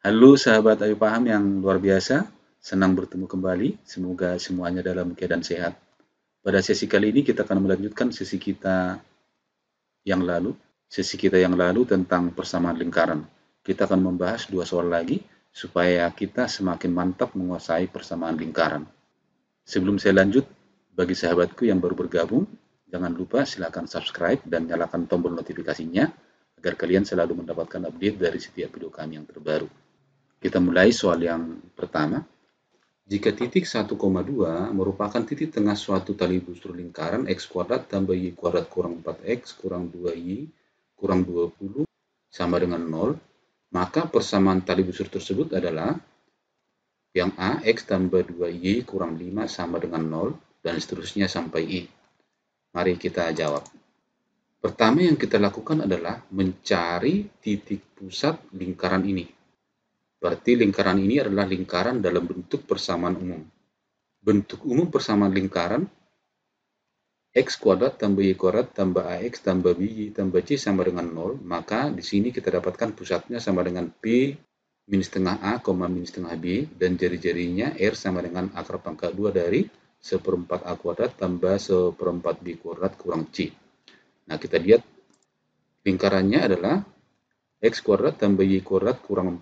Halo sahabat Ayu Paham yang luar biasa, senang bertemu kembali. Semoga semuanya dalam keadaan sehat. Pada sesi kali ini kita akan melanjutkan sesi kita yang lalu. Sesi kita yang lalu tentang persamaan lingkaran. Kita akan membahas dua soal lagi supaya kita semakin mantap menguasai persamaan lingkaran. Sebelum saya lanjut, bagi sahabatku yang baru bergabung, jangan lupa silakan subscribe dan nyalakan tombol notifikasinya agar kalian selalu mendapatkan update dari setiap video kami yang terbaru. Kita mulai soal yang pertama. Jika titik 1,2 merupakan titik tengah suatu tali busur lingkaran x kuadrat tambah y kuadrat kurang 4x kurang 2y kurang 20 sama dengan 0, maka persamaan tali busur tersebut adalah yang A, x tambah 2y kurang 5 sama dengan 0, dan seterusnya sampai y. Mari kita jawab. Pertama yang kita lakukan adalah mencari titik pusat lingkaran ini. Berarti lingkaran ini adalah lingkaran dalam bentuk persamaan umum. Bentuk umum persamaan lingkaran x kuadrat tambah y kuadrat tambah ax tambah by tambah c sama dengan 0, maka di sini kita dapatkan pusatnya sama dengan p min setengah a, min setengah b, dan jari-jarinya r sama dengan akar pangkat 2 dari seperempat a kuadrat tambah seperempat b kuadrat kurang c. Nah, kita lihat lingkarannya adalah x kuadrat tambah y kuadrat kurang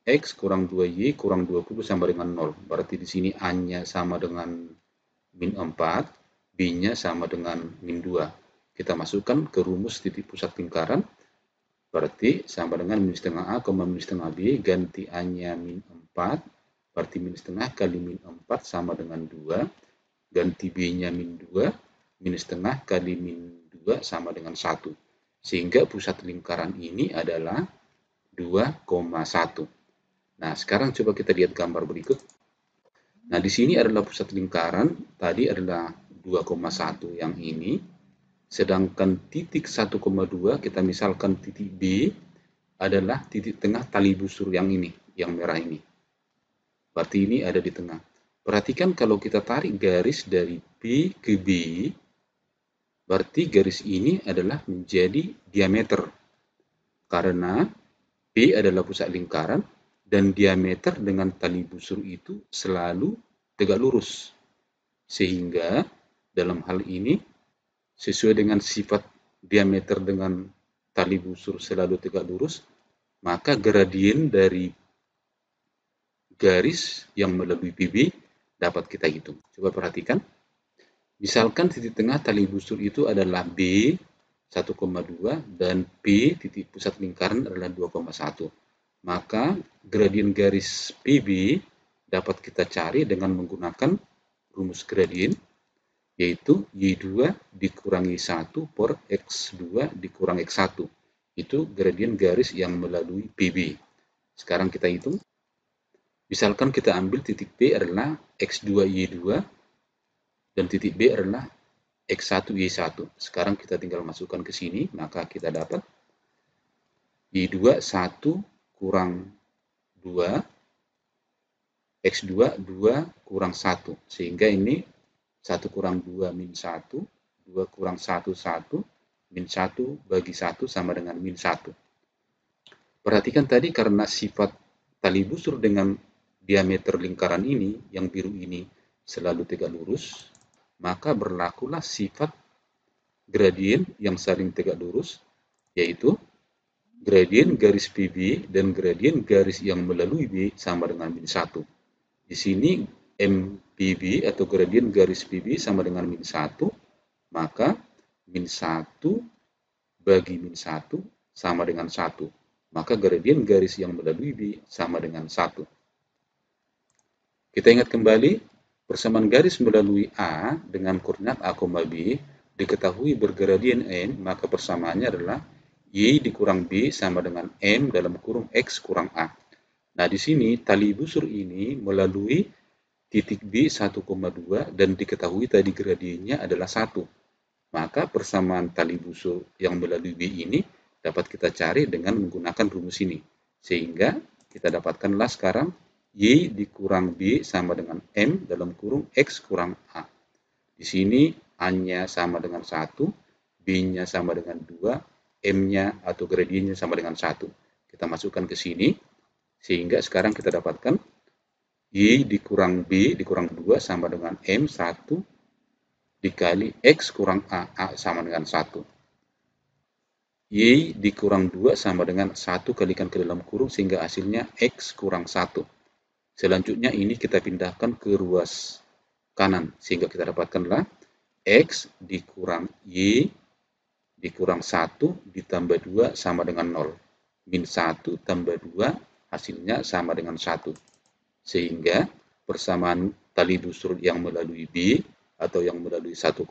4x kurang 2y kurang 20 sama dengan 0. Berarti di sini A-nya sama dengan min 4, B-nya sama dengan min 2. Kita masukkan ke rumus titik pusat lingkaran. Berarti sama dengan min setengah A, min setengah B, ganti A-nya min 4. Berarti min setengah kali min 4 sama dengan 2. Ganti B-nya min 2. Min setengah kali min 2 sama dengan 1. Sehingga pusat lingkaran ini adalah 2,1. Nah, sekarang coba kita lihat gambar berikut. Nah, di sini adalah pusat lingkaran, tadi adalah 2,1 yang ini. Sedangkan titik 1,2, kita misalkan titik B, adalah titik tengah tali busur yang ini, yang merah ini. Berarti ini ada di tengah. Perhatikan kalau kita tarik garis dari B ke B, berarti garis ini adalah menjadi diameter. Karena B adalah pusat lingkaran, dan diameter dengan tali busur itu selalu tegak lurus. Sehingga dalam hal ini, sesuai dengan sifat diameter dengan tali busur selalu tegak lurus, maka gradien dari garis yang melalui PB dapat kita hitung. Coba perhatikan. Misalkan titik tengah tali busur itu adalah B 1,2 dan P titik pusat lingkaran adalah 2,1. Maka gradien garis PB dapat kita cari dengan menggunakan rumus gradien, yaitu Y2 dikurangi 1 per X2 dikurang X1. Itu gradien garis yang melalui PB. Sekarang kita hitung. Misalkan kita ambil titik P adalah X2Y2 dan titik B adalah X1Y1. Sekarang kita tinggal masukkan ke sini, maka kita dapat Y2 1 kurang 2, X2 2 kurang 1. Sehingga ini 1 kurang 2 min 1, 2 kurang 1 1, min 1 bagi 1 sama dengan min 1. Perhatikan tadi karena sifat tali busur dengan diameter lingkaran ini, yang biru ini selalu tegak lurus, maka berlakulah sifat gradien yang saling tegak lurus, yaitu gradien garis PB dan gradien garis yang melalui B sama dengan min 1. Di sini MPB atau gradien garis PB sama dengan min 1, maka min 1 bagi min 1 sama dengan 1. Maka gradien garis yang melalui B sama dengan 1. Kita ingat kembali, persamaan garis melalui A dengan koordinat A, B diketahui bergradien N, maka persamaannya adalah Y dikurang B sama dengan M dalam kurung X kurang A. Nah, di sini tali busur ini melalui titik B 1,2 dan diketahui tadi gradiennya adalah 1. Maka persamaan tali busur yang melalui B ini dapat kita cari dengan menggunakan rumus ini. Sehingga kita dapatkanlah sekarang Y dikurang B sama dengan M dalam kurung X kurang A. Di sini A-nya sama dengan 1, B-nya sama dengan 2, M-nya atau gradiennya sama dengan 1. Kita masukkan ke sini, sehingga sekarang kita dapatkan Y dikurang B dikurang 2 sama dengan M 1 dikali X kurang A, A sama dengan 1. Y dikurang 2 sama dengan 1 kalikan ke dalam kurung sehingga hasilnya X kurang 1. Selanjutnya ini kita pindahkan ke ruas kanan sehingga kita dapatkanlah X dikurang Y dikurang 1 ditambah 2 sama dengan 0. Min 1 tambah 2 hasilnya sama dengan 1. Sehingga persamaan tali busur yang melalui B atau yang melalui 1,2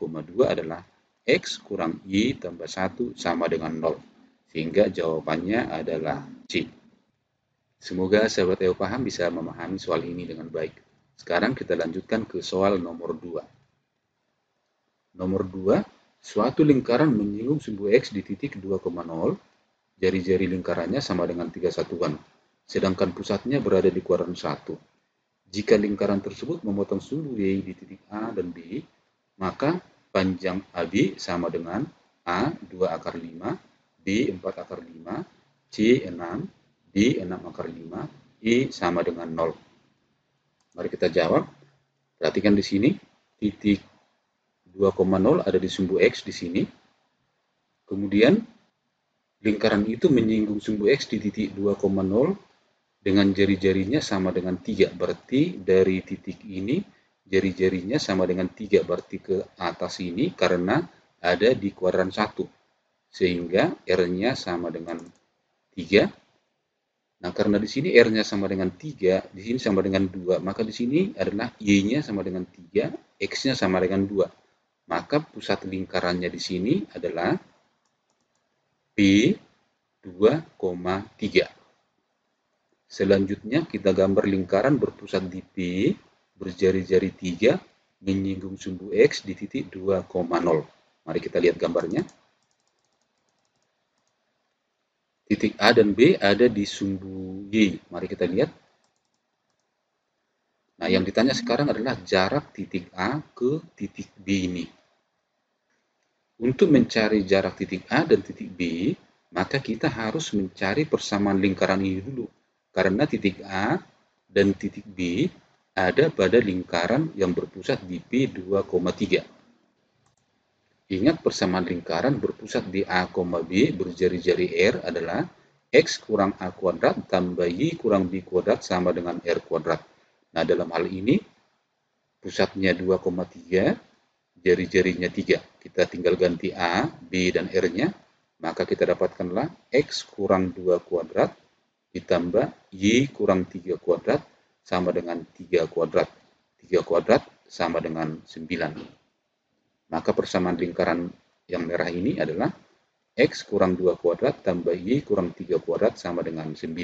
adalah X kurang Y tambah 1 sama dengan 0. Sehingga jawabannya adalah C. Semoga sahabat EO paham bisa memahami soal ini dengan baik. Sekarang kita lanjutkan ke soal nomor 2. Nomor 2, suatu lingkaran menyinggung sumbu X di titik 2,0, jari-jari lingkarannya sama dengan 3 satuan, sedangkan pusatnya berada di kuadran 1. Jika lingkaran tersebut memotong sumbu Y di titik A dan B, maka panjang AB sama dengan A 2 akar 5, B 4 akar 5, C 6, D 6 akar 5, E sama dengan 0. Mari kita jawab. Perhatikan di sini, titik 2,0 ada di sumbu X di sini. Kemudian, lingkaran itu menyinggung sumbu X di titik 2,0 dengan jari-jarinya sama dengan 3. Berarti dari titik ini, jari-jarinya sama dengan 3. Berarti ke atas ini karena ada di kuadran 1. Sehingga R-nya sama dengan 3. Nah, karena di sini R-nya sama dengan 3, di sini sama dengan 2, maka di sini adalah Y-nya sama dengan 3, X-nya sama dengan 2. Maka pusat lingkarannya di sini adalah P 2,3. Selanjutnya kita gambar lingkaran berpusat di P, berjari-jari 3, menyinggung sumbu X di titik 2,0. Mari kita lihat gambarnya. Titik A dan B ada di sumbu Y. Mari kita lihat. Nah, yang ditanya sekarang adalah jarak titik A ke titik B ini. Untuk mencari jarak titik A dan titik B, maka kita harus mencari persamaan lingkaran ini dulu. Karena titik A dan titik B ada pada lingkaran yang berpusat di P 2,3. Ingat persamaan lingkaran berpusat di A, B berjari-jari R adalah X kurang A kuadrat tambah Y kurang B kuadrat sama dengan R kuadrat. Nah, dalam hal ini pusatnya 2,3, jari-jarinya 3. Kita tinggal ganti A, B, dan R-nya, maka kita dapatkanlah X kurang 2 kuadrat ditambah Y kurang 3 kuadrat sama dengan 3 kuadrat. 3 kuadrat sama dengan 9. Maka persamaan lingkaran yang merah ini adalah X kurang 2 kuadrat tambah Y kurang 3 kuadrat sama dengan 9.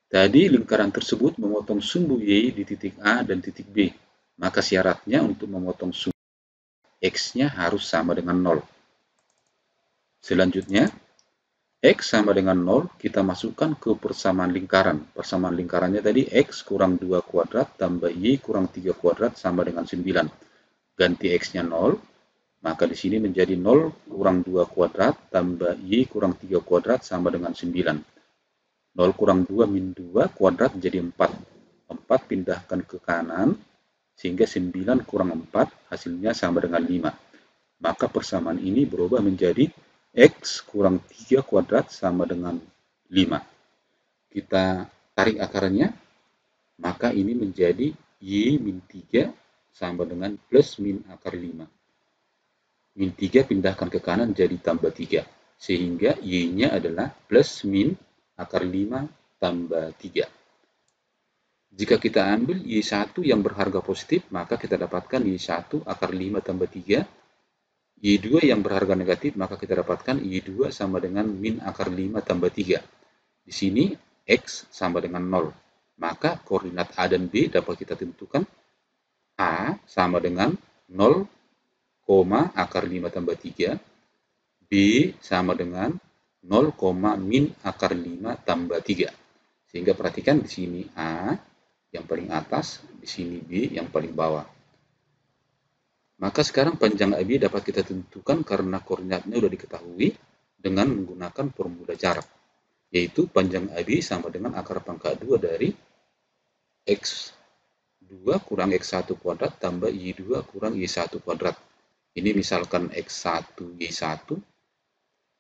Tadi lingkaran tersebut memotong sumbu Y di titik A dan titik B. Maka syaratnya untuk memotong sumbu X-nya harus sama dengan 0. Selanjutnya, X sama dengan 0, kita masukkan ke persamaan lingkaran. Persamaan lingkarannya tadi X kurang 2 kuadrat tambah Y kurang 3 kuadrat sama dengan 9. Ganti X-nya 0, maka di sini menjadi 0 kurang 2 kuadrat tambah Y kurang 3 kuadrat sama dengan 9. 0 kurang 2 min 2 kuadrat menjadi 4. 4 pindahkan ke kanan, sehingga 9 kurang 4 hasilnya sama dengan 5. Maka persamaan ini berubah menjadi X kurang 3 kuadrat sama dengan 5. Kita tarik akarnya, maka ini menjadi Y min 3 sama dengan plus min akar 5. Min 3 pindahkan ke kanan jadi tambah 3. Sehingga Y-nya adalah plus min akar 5 tambah 3. Jika kita ambil Y1 yang berharga positif, maka kita dapatkan Y1 akar 5 tambah 3. Y2 yang berharga negatif, maka kita dapatkan Y2 sama dengan min akar 5 tambah 3. Di sini X sama dengan 0. Maka koordinat A dan B dapat kita tentukan. A sama dengan 0, akar 5 tambah 3. B sama dengan 0, min akar 5 tambah 3. Sehingga perhatikan di sini A yang paling atas, di sini B yang paling bawah. Maka sekarang panjang AB dapat kita tentukan karena koordinatnya sudah diketahui dengan menggunakan formula jarak, yaitu panjang AB sama dengan akar pangkat 2 dari X2 kurang X1 kuadrat tambah Y2 kurang Y1 kuadrat. Ini misalkan X1 Y1,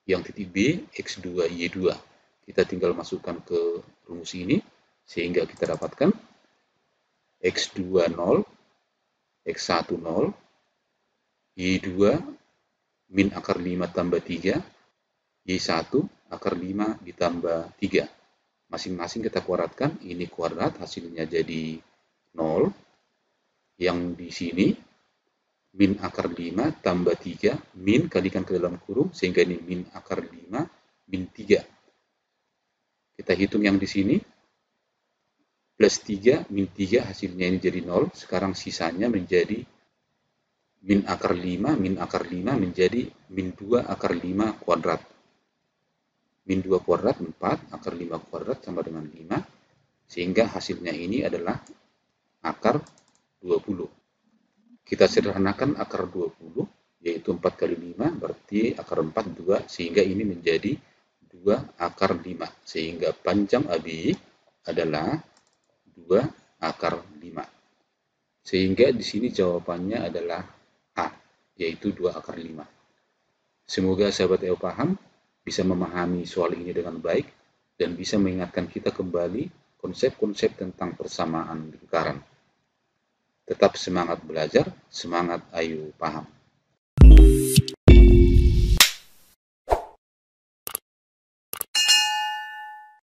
yang titik B X2 Y2. Kita tinggal masukkan ke rumus ini, sehingga kita dapatkan X2 0, X1 0, Y2 min akar 5 tambah 3, Y1 akar 5 ditambah 3. Masing-masing kita kuadratkan, ini kuadrat hasilnya jadi 0. Yang di sini min akar 5 tambah 3, min kalikan ke dalam kurung, sehingga ini min akar 5 min 3. Kita hitung yang di sini, plus 3 min 3 hasilnya ini jadi 0. Sekarang sisanya menjadi min akar 5 menjadi min 2 akar 5 kuadrat. Min 2 kuadrat 4, akar 5 kuadrat sama dengan 5, sehingga hasilnya ini adalah akar 20. Kita sederhanakan akar 20, yaitu 4 kali 5, berarti akar 4, 2, sehingga ini menjadi 2 akar 5. Sehingga panjang AB adalah 2 akar 5. Sehingga di sini jawabannya adalah A, yaitu 2 akar 5. Semoga sahabat EO paham, bisa memahami soal ini dengan baik, dan bisa mengingatkan kita kembali konsep-konsep tentang persamaan lingkaran. Tetap semangat belajar, semangat ayo paham.